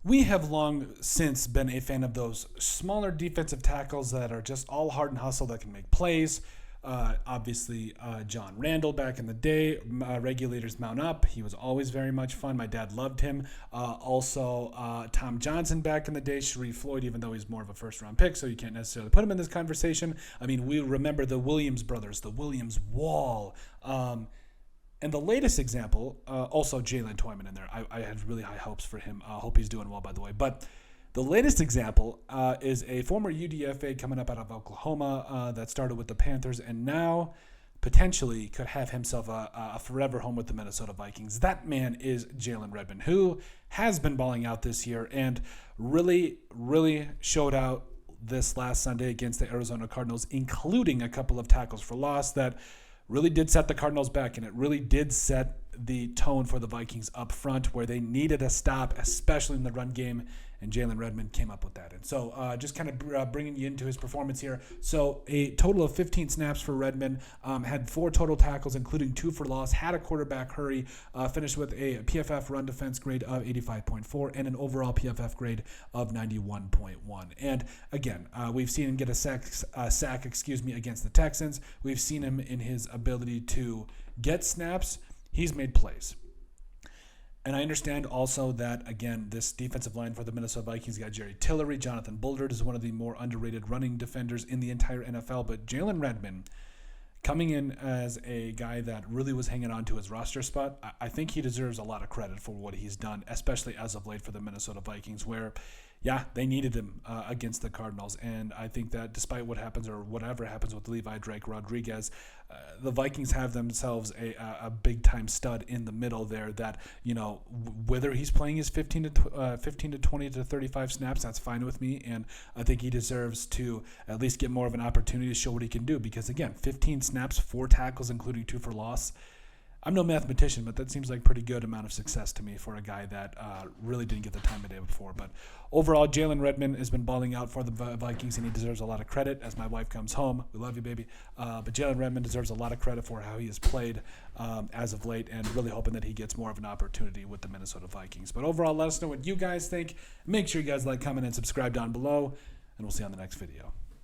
We have long since been a fan of those smaller defensive tackles that are just all heart and hustle that can make plays. Obviously, John Randall back in the day, regulators mount up. He was always very much fun. My dad loved him. Also, Tom Johnson back in the day, Sharif Floyd, even though he's more of a first-round pick, so you can't necessarily put him in this conversation. I mean, we remember the Williams brothers, the Williams Wall. And the latest example, also Jalen Twyman in there. I had really high hopes for him. I hope he's doing well, by the way. But the latest example is a former UDFA coming up out of Oklahoma that started with the Panthers and now potentially could have himself a forever home with the Minnesota Vikings. That man is Jalen Redmond, who has been balling out this year and really, really showed out this last Sunday against the Arizona Cardinals, including a couple of tackles for loss that really did set the Cardinals back, and it really did set the tone for the Vikings up front where they needed a stop, especially in the run game, and Jalen Redmond came up with that. And so just kind of bringing you into his performance here. So a total of 15 snaps for Redmond, had 4 total tackles, including 2 for loss, had a quarterback hurry, finished with a PFF run defense grade of 85.4 and an overall PFF grade of 91.1. And again, we've seen him get a sack against the Texans. We've seen him in his ability to get snaps. He's made plays. And I understand also that, again, this defensive line for the Minnesota Vikings got Jerry Tillery. Jonathan Bullard is one of the more underrated running defenders in the entire NFL. But Jalen Redmond, coming in as a guy that really was hanging on to his roster spot, I think he deserves a lot of credit for what he's done, especially as of late for the Minnesota Vikings, where, yeah, they needed him against the Cardinals. And I think that despite what happens or whatever happens with Levi Drake Rodriguez, the Vikings have themselves a big-time stud in the middle there that, you know, whether he's playing his 15 to 20 to 35 snaps, that's fine with me. And I think he deserves to at least get more of an opportunity to show what he can do because, again, 15 snaps, 4 tackles, including 2 for loss. I'm no mathematician, but that seems like a pretty good amount of success to me for a guy that really didn't get the time of day before. But overall, Jalen Redmond has been balling out for the Vikings, and he deserves a lot of credit as my wife comes home. We love you, baby. But Jalen Redmond deserves a lot of credit for how he has played as of late, and really hoping that he gets more of an opportunity with the Minnesota Vikings. But overall, let us know what you guys think. Make sure you guys like, comment, and subscribe down below, and we'll see you on the next video.